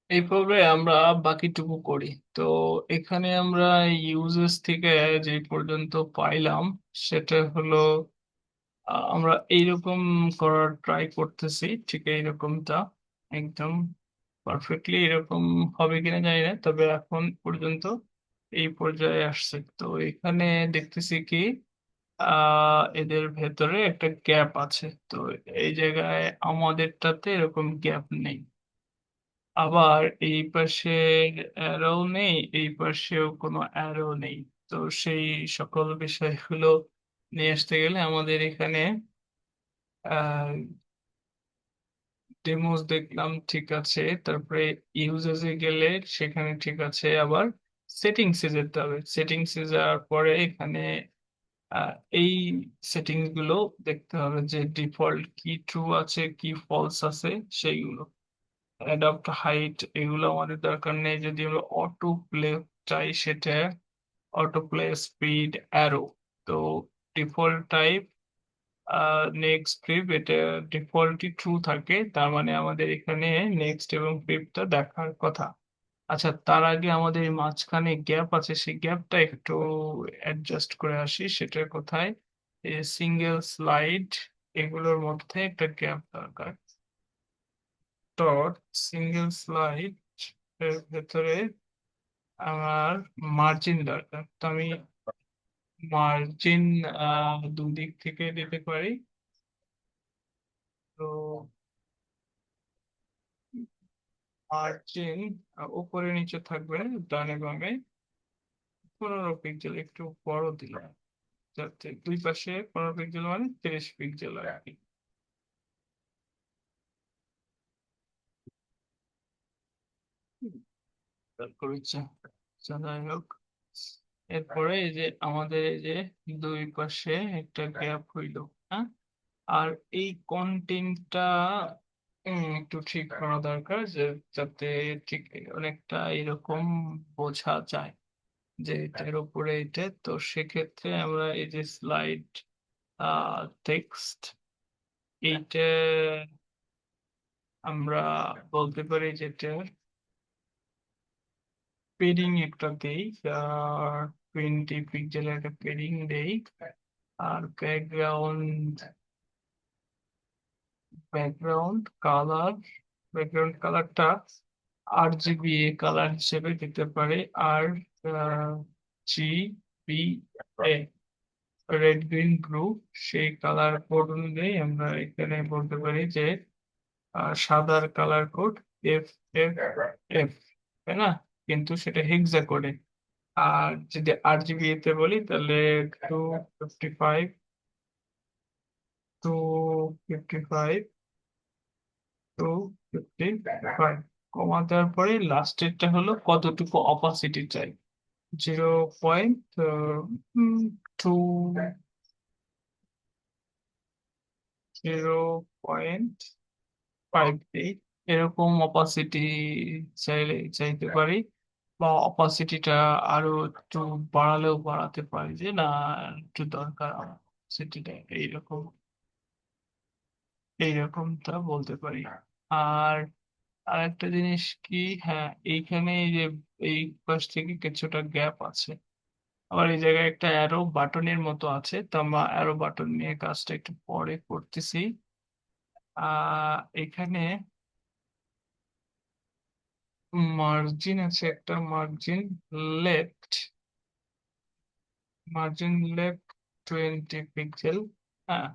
এইভাবে আমরা বাকিটুকু করি। তো এখানে আমরা ইউজেস থেকে যে পর্যন্ত পাইলাম সেটা হলো আমরা এইরকম করার ট্রাই করতেছি, ঠিক এইরকমটা একদম পারফেক্টলি এরকম হবে কিনা জানি না, তবে এখন পর্যন্ত এই পর্যায়ে আসছে। তো এখানে দেখতেছি কি এদের ভেতরে একটা গ্যাপ আছে। তো এই জায়গায় আমাদেরটাতে এরকম গ্যাপ নেই, আবার এই পাশে অ্যারো নেই, এই পাশেও কোনো অ্যারো নেই। তো সেই সকল বিষয়গুলো নিয়ে আসতে গেলে আমাদের এখানে ডেমোস দেখলাম ঠিক আছে, তারপরে ইউজেসে গেলে সেখানে ঠিক আছে, আবার সেটিংসে যেতে হবে। সেটিংসে যাওয়ার পরে এখানে আহ, এই সেটিংস গুলো দেখতে হবে যে ডিফল্ট কি ট্রু আছে কি ফলস আছে সেইগুলো। অ্যাডাপ্ট হাইট এগুলো আমাদের দরকার নেই, যদি আমরা অটো প্লে চাই সেটা অটো প্লে স্পিড অ্যারো। তো ডিফল্ট টাইপ নেক্সট ফ্লিপ এটা ডিফল্টই ট্রু থাকে, তার মানে আমাদের এখানে নেক্সট এবং ফ্লিপটা দেখার কথা। আচ্ছা, তার আগে আমাদের এই মাঝখানে গ্যাপ আছে, সেই গ্যাপটা একটু অ্যাডজাস্ট করে আসি। সেটা কোথায়? সিঙ্গেল স্লাইড এগুলোর মধ্যে একটা গ্যাপ দরকার। ডট সিঙ্গেল স্লাইড এর ভেতরে আমার মার্জিন দরকার। তো আমি মার্জিন দুদিক থেকে দিতে পারি। তো মার্জিন উপরে নিচে থাকবে, ডানে বামে 15 পিক্সেল একটু বড় দিলাম, যাতে দুই পাশে 15 পিক্সেল মানে 30 পিক্সেল আর কি। তারপর হচ্ছে আচ্ছা, যাই হোক, এরপরে এই যে আমাদের এই যে দুই পাশে একটা গ্যাপ হইলো, হ্যাঁ। আর এই কন্টেন্টটা একটু ঠিক করা দরকার, যে যাতে ঠিক অনেকটা এরকম বোঝা যায় যে এটার উপরে এটা। তো সেক্ষেত্রে আমরা এই যে স্লাইড টেক্সট এইটা আমরা বলতে পারি যেটা পেডিং একটা দেই, আর 20 পিক্সেলের একটা পেডিং দেই। আর ব্যাকগ্রাউন্ড কালারটা 8GB কালার হিসেবে দিতে পারে। আর G B a red green blue সেই কালার কোড অনুযায়ী আমরা এখানে বলতে পারি যে সাদার colour code F F F, তাই না? কিন্তু সেটা হেক্সা কোডে। আর যদি 8GB তে বলি তাহলে 255, 255, 255 কমা দেওয়ার পরে লাস্টেরটা হলো কতটুকু অপাসিটি চাই। 0.2, 0.58 এরকম অপাসিটি চাইতে পারি। বা অপাসিটিটা আরো একটু বাড়ালেও বাড়াতে পারি, যে না একটু দরকার অপাসিটিটা এইরকম, এইরকমটা বলতে পারি। আর আরেকটা জিনিস কি, হ্যাঁ, এইখানে এই যে এই পাশ থেকে কিছুটা গ্যাপ আছে, আবার এই জায়গায় একটা অ্যারো বাটনের মতো আছে। তো আমরা অ্যারো বাটন নিয়ে কাজটা একটু পরে করতেছি। এখানে মার্জিন আছে একটা, লেফট মার্জিন লেফট 20 পিক্সেল, হ্যাঁ।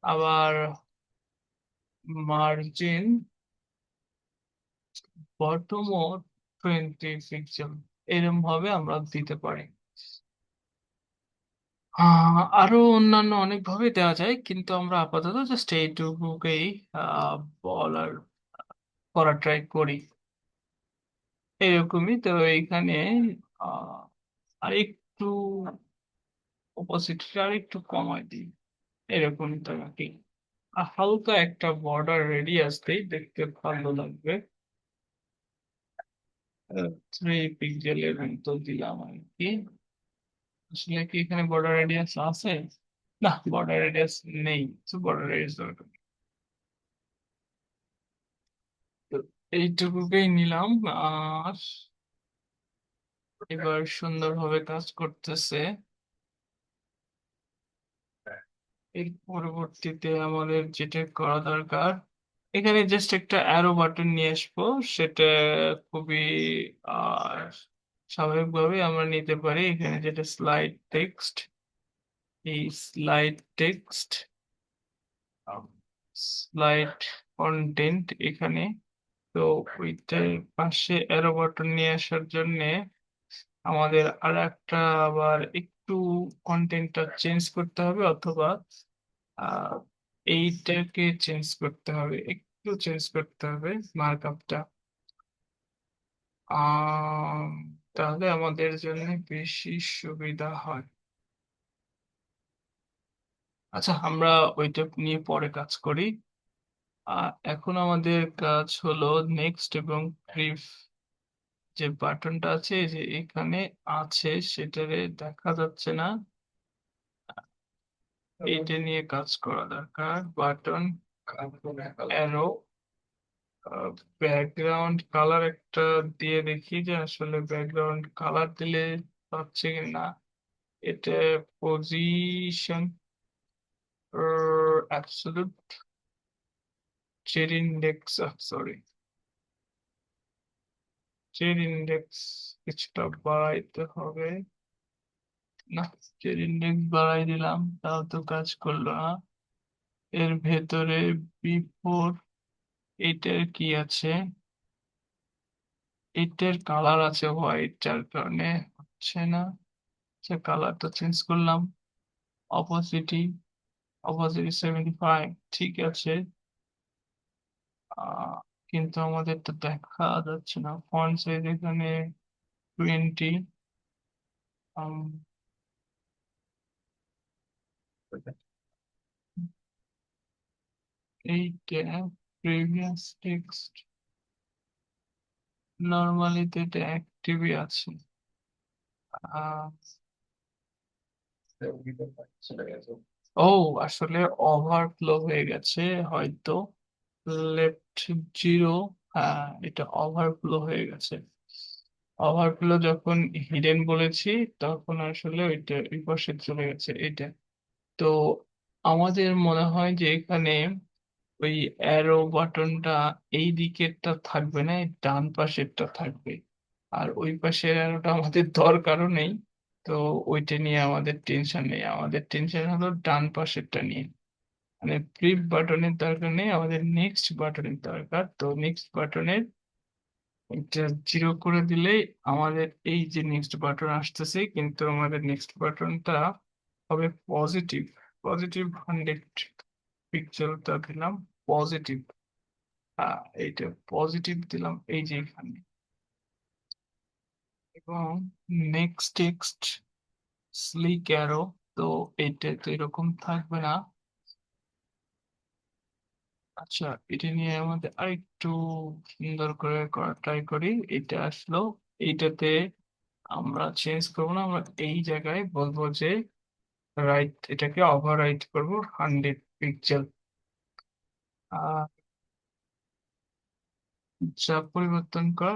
আবার মার্জিন বটমও 20 পিক্সেল, এরকম ভাবে আমরা দিতে পারি। আরো অন্যান্য অনেক ভাবে দেওয়া যায়, কিন্তু আমরা আপাতত জাস্ট এইটুকুকেই বলার করার ট্রাই করি। এরকমই তো এইখানে আহ আরেকটু অপোজিটটা আর একটু কমায় দিই, এরকমই তো আর কি। হালকা একটা বর্ডার রেডিয়াস দেই, দেখতে ভালো লাগবে। 3 পিক্সেলের মতো দিলাম আর কি। আসলে কি এখানে বর্ডার রেডিয়াস আছে? না, বর্ডার রেডিয়াস নেই, তো বর্ডার রেডিয়াস দরকার নেই। তো এইটুকুকেই নিলাম। আর এবার সুন্দরভাবে কাজ করতেছে। এর পরবর্তীতে আমাদের যেটা করা দরকার, এখানে জাস্ট একটা অ্যারো বাটন নিয়ে আসবো। সেটা খুবই আহ স্বাভাবিকভাবে আমরা নিতে পারি। এখানে যেটা স্লাইড টেক্সট, এই স্লাইড টেক্সট, স্লাইড কন্টেন্ট এখানে। তো ওইটার পাশে অ্যারো বাটন নিয়ে আসার জন্য আমাদের আর একটা আবার একটু কন্টেন্টটা চেঞ্জ করতে হবে, অথবা আহ এইটাকে চেঞ্জ করতে হবে, একটু চেঞ্জ করতে হবে মার্কআপটা। আহ তাহলে আমাদের জন্য বেশি সুবিধা হয়। আচ্ছা, আমরা ওইটা নিয়ে পরে কাজ করি। এখন আমাদের কাজ হলো নেক্সট এবং প্রিভ যে বাটনটা আছে, এই যে এখানে আছে, সেটারে দেখা যাচ্ছে না, এইটা নিয়ে কাজ করা দরকার। বাটন, অ্যারো, ব্যাকগ্রাউন্ড কালার একটা দিয়ে দেখি যে আসলে ব্যাকগ্রাউন্ড কালার দিলে পাচ্ছে কি না। এটা পজিশন, অ্যাবসলিউট, চের ইন্ডেক্স, সরি, চের ইন্ডেক্স কিছুটা বাড়াইতে হবে। না, চের ইন্ডেক্স বাড়াই দিলাম, তাও তো কাজ করলো না। এর ভেতরে বিফোর, এটার কি আছে, এটার কালার আছে হোয়াইট, যার কারণে হচ্ছে না। সে কালারটা চেঞ্জ করলাম। অপোসিটি, অপোসিটি 75, ঠিক আছে। আহ, কিন্তু আমাদের তো দেখা যাচ্ছে না। ফন্ট সাইজ এখানে 20। এইটা প্রিভিয়াস টেক্সট, নর্মালি তো এটা অ্যাক্টিভই আছে। আহ, ও, আসলে ওভারফ্লো হয়ে গেছে হয়তো। লেফট জিরো, হ্যাঁ, এটা ওভারফ্লো হয়ে গেছে। ওভারফ্লো যখন হিডেন বলেছি, তখন আসলে ওইটা ওই পাশে চলে গেছে এটা। তো আমাদের মনে হয় যে এখানে ওই অ্যারো বাটনটা এই দিকেরটা থাকবে না, এই ডান পাশেরটা থাকবে। আর ওই পাশের অ্যারোটা আমাদের দরকারও নেই। তো ওইটা নিয়ে আমাদের টেনশন নেই, আমাদের টেনশন হলো ডান পাশেরটা নিয়ে। মানে প্রিপ বাটনের দরকার নেই, আমাদের নেক্সট বাটনের দরকার। তো নেক্সট বাটনের এটা জিরো করে দিলেই আমাদের এই যে নেক্সট বাটন আসতেছে, কিন্তু আমাদের নেক্সট বাটনটা হবে পজিটিভ। পজিটিভ 100 পিক্সেলটা দিলাম পজিটিভ। এইটা পজিটিভ দিলাম এই যে এখানে। এবং নেক্সট টেক্সট স্লিক অ্যারো, তো এটা তো এরকম থাকবে না। আচ্ছা, এটা নিয়ে আমাদের আরেকটু সুন্দর করে করা ট্রাই করি। এটা আসলো, এইটাতে আমরা চেঞ্জ করবো না, আমরা এই জায়গায় বলবো যে রাইট, এটাকে ওভার রাইট করবো 100 পিক্সেল। আর যা পরিবর্তন করা,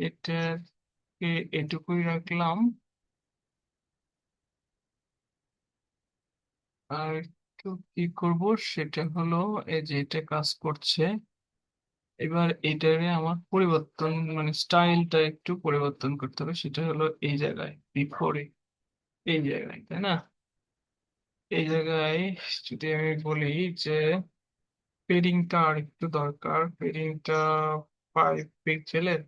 এটাকে এটুকুই রাখলাম। আর একটু কি করব, সেটা হলো এই যে এটা কাজ করছে। এবার এটারে আমার পরিবর্তন, মানে স্টাইলটা একটু পরিবর্তন করতে হবে। সেটা হলো এই জায়গায় বিফোরে, এই জায়গায়, তাই না? এই জায়গায় যদি আমি বলি যে পেডিংটা আর একটু দরকার, পেডিংটা 5 পিক্সেলের।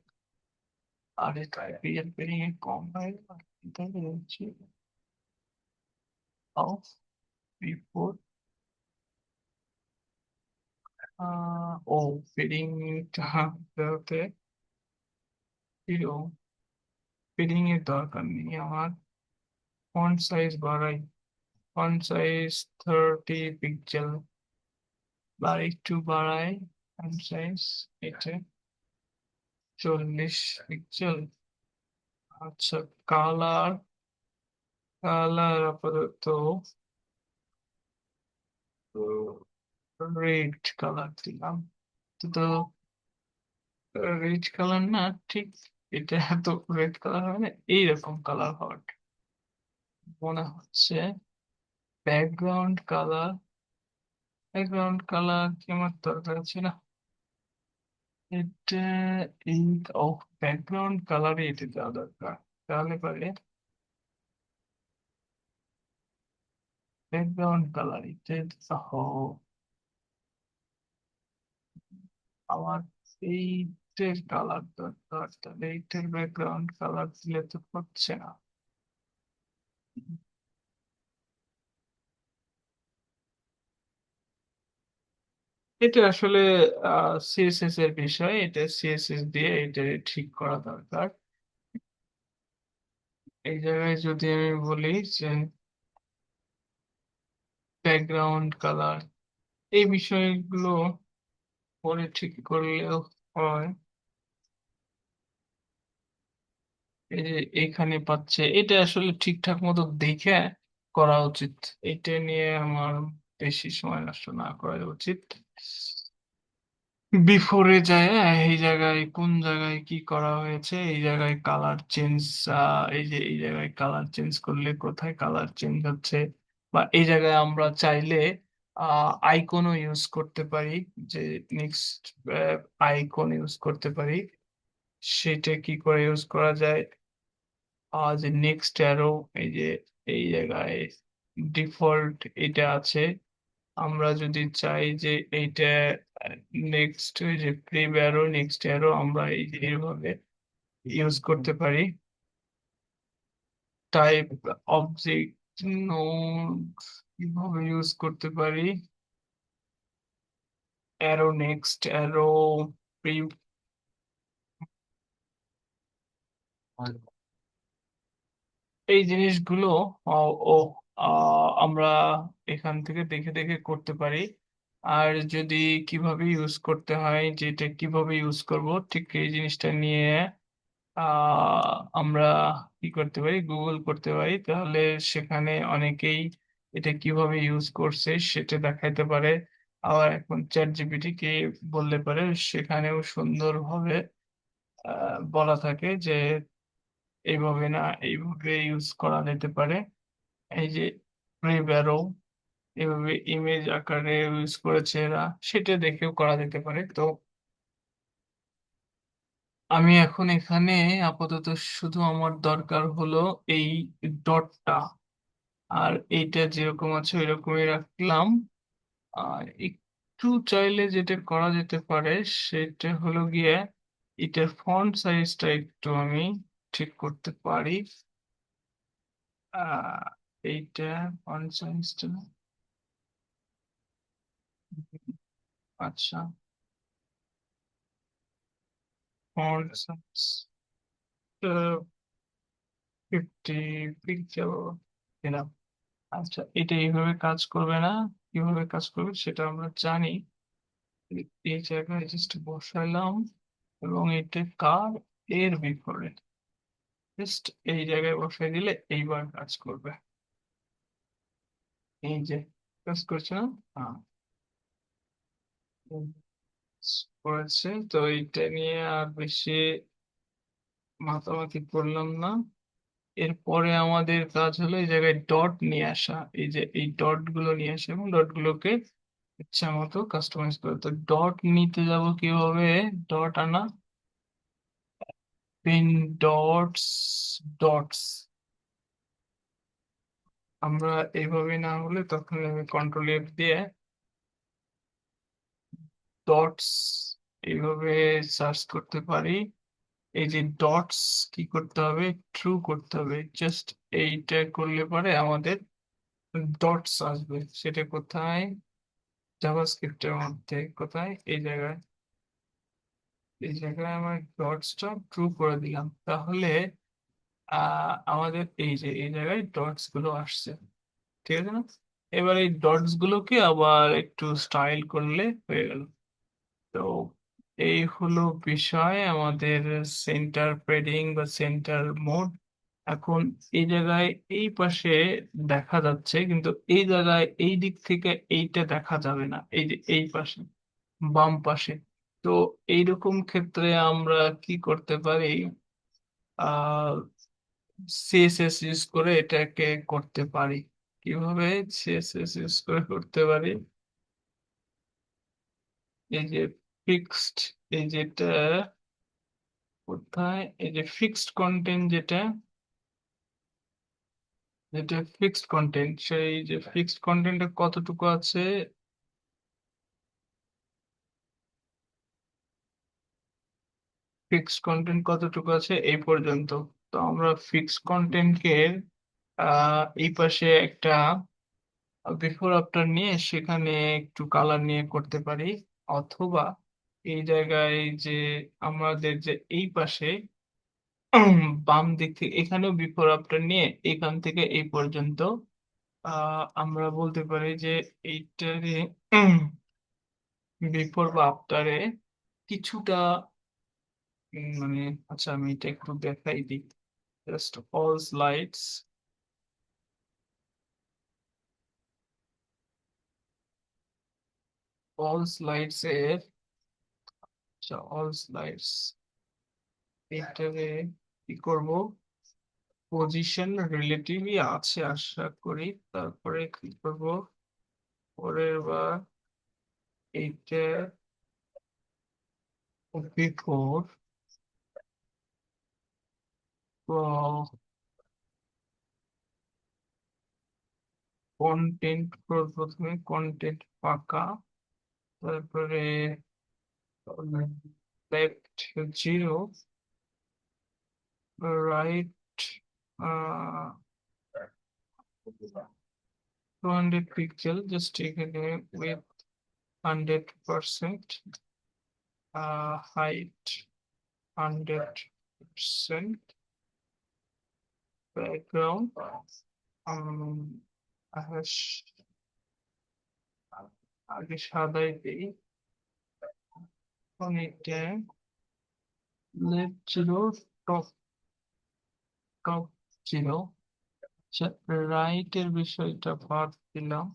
আর এটা পেডিং এ কম হয়, তাই বলছি। অফ বিফোর, ও, পেডিংটা হতে পেডিং এর দরকার নেই আমার। ফন্ট সাইজ বাড়াই, ফন্ট সাইজ 30 পিক্সেল, বা একটু বাড়াই ফন্ট সাইজ, এটা 40 পিক্সেল। আচ্ছা, কালার, কালার আপাতত রেড কালার দিলাম। তো রেড কালার না, ঠিক এটা তো রেড কালার হবে না, এইরকম কালার হওয়ার মনে হচ্ছে। ব্যাকগ্রাউন্ড কালার, ব্যাকগ্রাউন্ড কালার কি আমার দরকার আছে না? এটা এই, ও, ব্যাকগ্রাউন্ড কালারই এটা দেওয়া দরকার। তাহলে পরে ব্যাকগ্রাউন্ড কালার এটা ও, আমার এইটার কালার দরকার, তাহলে এইটার ব্যাকগ্রাউন্ড কালার দিলে তো হচ্ছে না। এটা আসলে সিএসএস এর বিষয়, এটা সিএসএস দিয়ে এটা ঠিক করা দরকার। এই জায়গায় যদি আমি বলি যে ব্যাকগ্রাউন্ড কালার, এই বিষয়গুলো পরে ঠিক করলেও হয়। এই যে এখানে পাচ্ছে, এটা আসলে ঠিকঠাক মতো দেখে করা উচিত। এটা নিয়ে আমার বেশি সময় নষ্ট না করা উচিত। বিফোরে যায় এই জায়গায় কোন জায়গায় কি করা হয়েছে, এই জায়গায় কালার চেঞ্জ, এই যে এই জায়গায় কালার চেঞ্জ করলে কোথায় কালার চেঞ্জ হচ্ছে, বা এই জায়গায় আমরা চাইলে আইকনও ইউজ করতে পারি, যে নেক্সট আইকন ইউজ করতে পারি। সেটা কি করে ইউজ করা যায়? যে নেক্সট অ্যারো, এই যে এই জায়গায় ডিফল্ট এটা আছে। আমরা যদি চাই যে এইটা নেক্সট, যে প্রিভ অ্যারো, নেক্সট অ্যারো আমরা এই যে এইভাবে ইউজ করতে পারি। টাইপ অবজেক্ট নোড কিভাবে ইউজ করতে পারি? অ্যারো, নেক্সট অ্যারো, প্রিভ, এই জিনিসগুলো ও ও, আমরা এখান থেকে দেখে দেখে করতে পারি। আর যদি কিভাবে ইউজ করতে হয়, যেটা কিভাবে ইউজ করব, ঠিক এই জিনিসটা নিয়ে আমরা কি করতে পারি, গুগল করতে পারি, তাহলে সেখানে অনেকেই এটা কিভাবে ইউজ করছে সেটা দেখাইতে পারে। আবার এখন চ্যাট জিপিটি কে বললে পারে, সেখানেও সুন্দরভাবে বলা থাকে যে এইভাবে না, এইভাবে ইউজ করা যেতে পারে। এই যে প্রিব্যারো এভাবে ইমেজ আকারে ইউজ করেছে এরা, সেটা দেখেও করা যেতে পারে। তো আমি এখন এখানে আপাতত শুধু আমার দরকার হলো এই ডটটা, আর এইটা যেরকম আছে ওইরকমই রাখলাম। আর একটু চাইলে যেটা করা যেতে পারে সেটা হলো গিয়ে এটার ফন্ট সাইজটা একটু আমি ঠিক করতে পারি। আহ এইটা ফন্ট সাইজটা, আচ্ছা, ফন্ট সাইজ 50 পিক্সেল দিলাম। আচ্ছা, এটা এইভাবে কাজ করবে না, কিভাবে কাজ করবে সেটা আমরা জানি। এই জায়গায় জাস্ট বসাইলাম, এবং এটা কার, এর বিপরীত, জাস্ট এই জায়গায় বসাই দিলে এইবার কাজ করবে। এই যে কাজ করছে না? হ্যাঁ, উম, করেছে। তো এইটা নিয়ে আর বেশি মাতামাতি করলাম না। এরপরে আমাদের কাজ হলো এই জায়গায় ডট নিয়ে আসা, এই যে এই ডট গুলো নিয়ে আসা, এবং ডট গুলোকে ইচ্ছা মতো কাস্টমাইজ করে। তো ডট নিতে যাব কিভাবে? ডট আনা, পিন, ডটস, ডটস, আমরা এইভাবে না হলে তখন আমি কন্ট্রোল এফ দিয়ে ডটস এইভাবে সার্চ করতে পারি। এই যে ডটস কি করতে হবে, ট্রু করতে হবে। জাস্ট এইটা করলে পরে আমাদের ডটস আসবে। সেটা কোথায়? জাভাস্ক্রিপ্টের মধ্যে কোথায়? এই জায়গায়, এই জায়গায় আমার ডটসটা ট্রু করে দিলাম, তাহলে আমাদের এই যে এই জায়গায় ডটস গুলো আসছে, ঠিক আছে না? এবার এই ডটস গুলোকে আবার একটু স্টাইল করলে হয়ে গেল। তো এই হলো বিষয় আমাদের সেন্টার পেডিং বা সেন্টার মোড। এখন এই জায়গায় এই পাশে দেখা যাচ্ছে, কিন্তু এই জায়গায় এই দিক থেকে এইটা দেখা যাবে না, এই যে এই পাশে, বাম পাশে তো এইরকম ক্ষেত্রে আমরা কি করতে পারি? আহ সিএসএস ইউজ করে এটাকে করতে পারি। কিভাবে সিএসএস ইউজ করে করতে পারি? এই যে ফিক্সড, এই যেটা কোথায়, এই যে ফিক্সড কন্টেন্ট, যেটা যেটা ফিক্সড কন্টেন্ট, সেই যে ফিক্সড কন্টেন্টে কতটুকু আছে, ফিক্সড কন্টেন্ট কতটুকু আছে এই পর্যন্ত। তো আমরা ফিক্সড কন্টেন্টকে এই পাশে একটা বিফোর আফটার নিয়ে সেখানে একটু কালার নিয়ে করতে পারি, অথবা এই জায়গায় যে আমাদের যে এই পাশে বাম দিক থেকে এখানেও বিফোর আফটার নিয়ে এখান থেকে এই পর্যন্ত আমরা বলতে পারি যে এইটারে বিফোর বা আফটারে কিছুটা মানে, আচ্ছা আমি এটা একটু দেখাই দিই। Just all slides, all slides এর, আচ্ছা অল স্লাইডস এটারে কি করব, পজিশন রিলেটিভই আছে আশা করি। তারপরে কি করব, পরের বার এইটা বিফোর, কন্টেন্ট, প্রথমে কন্টেন্ট ফাঁকা, তারপরে left zero, right 200 pixel, just এখানে উইথ 100%, হাইট 100%, ব্যাকগ্রাউন্ড আগে সাদাই দিই, এখন এটা left zero, top top zero, right এর বিষয়টা বাদ দিলাম,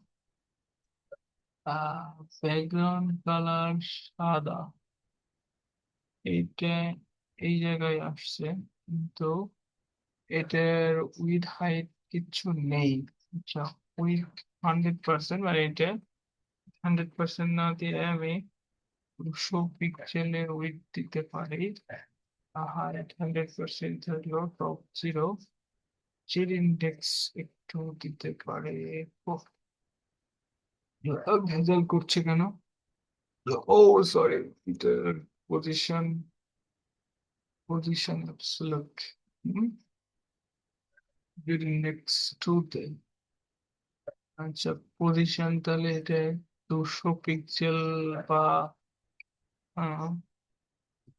ব্যাকগ্রাউন্ড কালার সাদা, এইটা এই জায়গায় আসছে, কিন্তু এটার উইথ হাইট কিচ্ছু নেই। আচ্ছা, উইথ 100%, মানে এটা 100% না দিয়ে আমি 200 পিক্সেলের উইথ দিতে পারি। হাইট 100% থাকলো, টপ জিরো, চির ইন্ডেক্স একটু দিতে পারে। ওহ, ভেজাল করছে কেন? ও সরি, এটার পজিশন, পজিশন অ্যাবসলিউট, চির ইন্ডেক্স 2 তে। আচ্ছা, পজিশন তাহলে এটা 200 পিক্সেল বা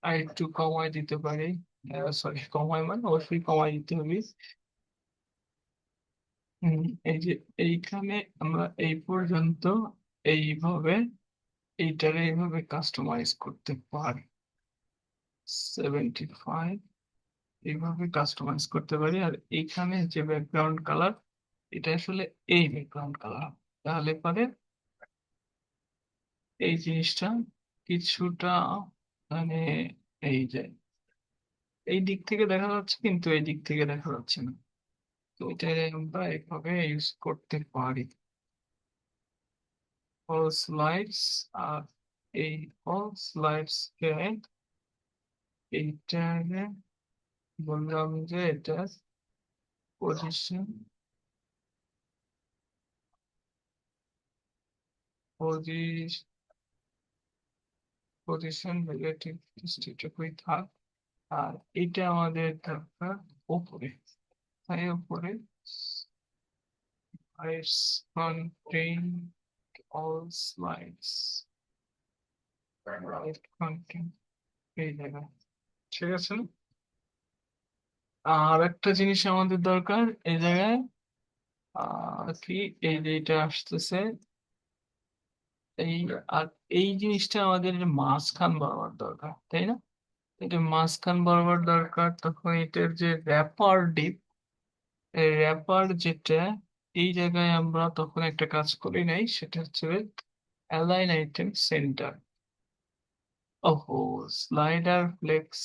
আর একটু কমায় দিতে পারি। সরি, কমায় মানে অবশ্যই কমায় দিতে হবে। হম, এই যে এইখানে আমরা এই পর্যন্ত এইভাবে এইটারে এইভাবে কাস্টমাইজ করতে পারি। 75 এইভাবে কাস্টমাইজ করতে পারি। আর এইখানে যে ব্যাকগ্রাউন্ড কালার, এটা আসলে এই ব্যাকগ্রাউন্ড কালার, তাহলে পরে এই জিনিসটা কিছুটা মানে এই যে এই দিক থেকে দেখা যাচ্ছে, কিন্তু এই দিক থেকে দেখা যাচ্ছে না। তো এটা আমরা এভাবে ইউজ করতে পারি। অল স্লাইডস, আর এই অল স্লাইডস কে এইটা বললাম যে এটা পজিশন, পজিশন রিলেটিভ এটুকুই থাক। আর এটা আমাদের দরকার উপরে, তাই উপরে slides contain all slides, right content এই জায়গায়, ঠিক আছে না? আর একটা জিনিস আমাদের দরকার এই জায়গায়, কি, এই যে এটা আসতেছে এই, আর এই জিনিসটা আমাদের মাঝখান বরাবর দরকার, তাই না? এটা মাঝখান বরাবর দরকার, তখন এটার যে র্যাপার ডিপ, এই র্যাপার যেটা, এই জায়গায় আমরা তখন একটা কাজ করি নাই, সেটা হচ্ছে অ্যালাইন আইটেম সেন্টার। ওহো, স্লাইডার ফ্লেক্স।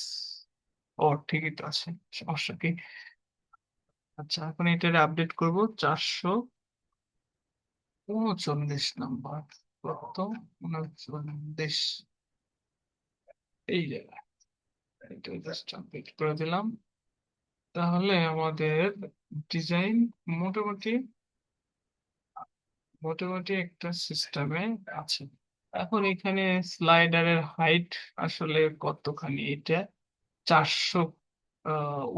ও ঠিকই তো আছে, সমস্যা কি? আচ্ছা, এখন এটার আপডেট করব 439 নাম্বার। কত? 39। এই জায়গায় এটা জাস্ট আপডেট করে দিলাম। তাহলে আমাদের ডিজাইন মোটামুটি মোটামুটি একটা সিস্টেমে আছে। এখন এখানে স্লাইডারের হাইট আসলে কতখানি? এটা 400,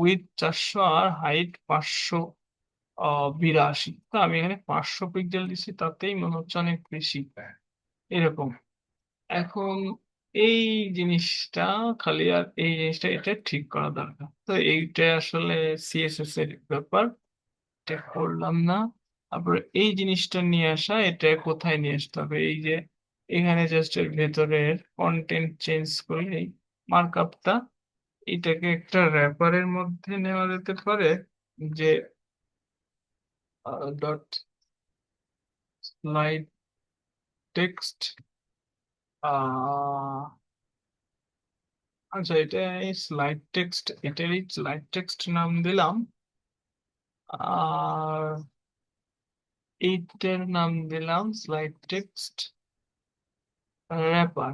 উইথ 400 আর হাইট 582। তো আমি এখানে 500 পিক্সেল দিচ্ছি, তাতেই মনে হচ্ছে অনেক বেশি এরকম। এখন এই জিনিসটা খালি, আর এই জিনিসটা এটা ঠিক করা দরকার। তো এইটা আসলে সিএসএস এর ব্যাপার, এটা করলাম না। তারপরে এই জিনিসটা নিয়ে আসা, এটা কোথায় নিয়ে আসতে হবে? এই যে এখানে জাস্ট এর ভেতরের কন্টেন্ট চেঞ্জ করে এই মার্কআপটা, এটাকে একটা র্যাপারের মধ্যে নেওয়া যেতে পারে। যে ডট স্লাইড টেক্সট। আচ্ছা, এটা এই স্লাইড টেক্সট, এটারই স্লাইড টেক্সট নাম দিলাম। আর এইটার নাম দিলাম স্লাইড টেক্সট র্যাপার।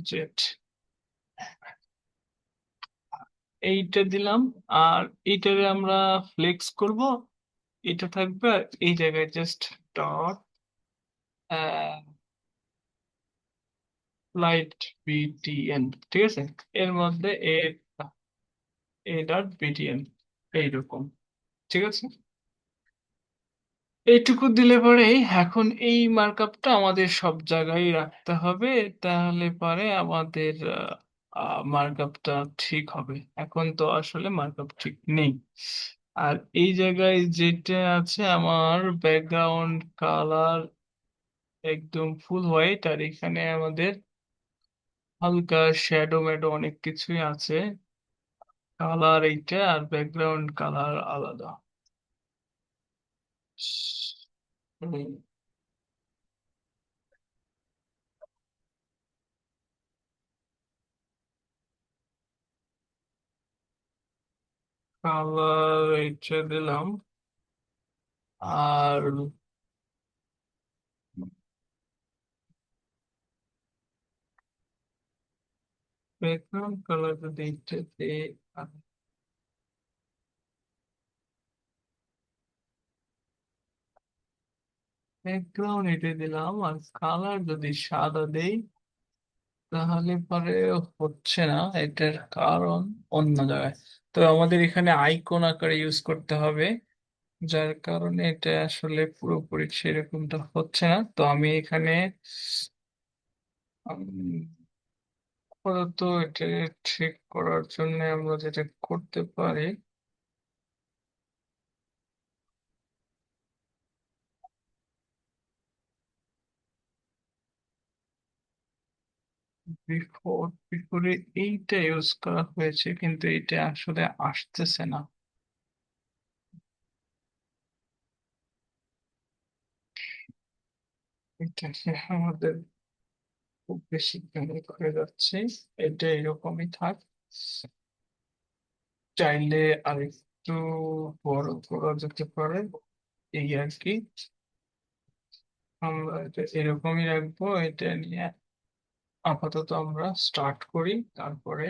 জেট, এইটা দিলাম। আর এইটারে আমরা ফ্লেক্স করব, এটা থাকবে। আর এই জায়গায় জাস্ট ডট লাইট বিটিএন, ঠিক আছে। এর মধ্যে এ ডট বিটিএন এইরকম, ঠিক আছে। এইটুকু দিলে পরে এখন এই মার্কআপটা আমাদের সব জায়গায় রাখতে হবে। তাহলে পরে আমাদের মার্কআপটা ঠিক হবে। এখন তো আসলে মার্কআপ ঠিক নেই। আর এই জায়গায় যেটা আছে, আমার ব্যাকগ্রাউন্ড কালার একদম ফুল হোয়াইট, আর এখানে আমাদের হালকা শ্যাডো ম্যাডো অনেক কিছুই আছে। কালার এইটা, আর ব্যাকগ্রাউন্ড কালার আলাদা। কালার এইটা দিলাম। আর ব্যাকগ্রাউন্ড কালার যদি এইটা দিই, ব্যাকগ্রাউন্ড এটা দিলাম, আর কালার যদি সাদা দেই, তাহলে পরে হচ্ছে না। এটার কারণ অন্য জায়গায়। তো আমাদের এখানে আইকন আকারে ইউজ করতে হবে, যার কারণে এটা আসলে পুরোপুরি সেরকমটা হচ্ছে না। তো আমি এখানে আপাতত এটা ঠিক করার জন্য আমরা যেটা করতে পারি, বিফোরে এইটা ইউজ করা হয়েছে, কিন্তু এটা আসলে আসতেছে না। এটা আমাদের খুব বেশি প্যানিক হয়ে যাচ্ছে। এটা এরকমই থাক, চাইলে আরেকটু বড় করা যেতে পারে, এই আর কি। আমরা এটা এরকমই রাখবো। এটা নিয়ে আপাতত আমরা স্টার্ট করি, তারপরে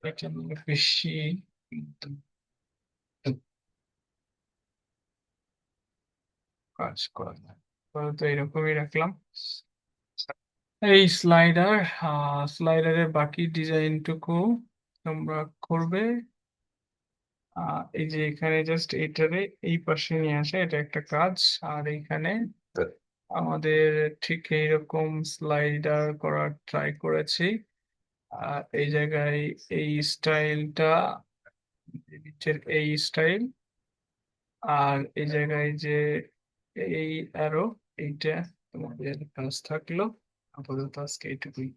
এটা নিয়ে বেশি কাজ করা যায়। আপাতত এরকমই রাখলাম। এই স্লাইডারের বাকি ডিজাইনটুকু তোমরা করবে। এই যে এখানে জাস্ট এটারে এই পাশে নিয়ে আসা, এটা একটা কাজ। আর এখানে আমাদের ঠিক এইরকম স্লাইডার করার ট্রাই করেছি। আর এই জায়গায় এই স্টাইলটা, নিচের এই স্টাইল, আর এই জায়গায় যে এই অ্যারো, এইটা তোমাদের কাজ থাকলো। আপাতত আজকে এইটুকুই।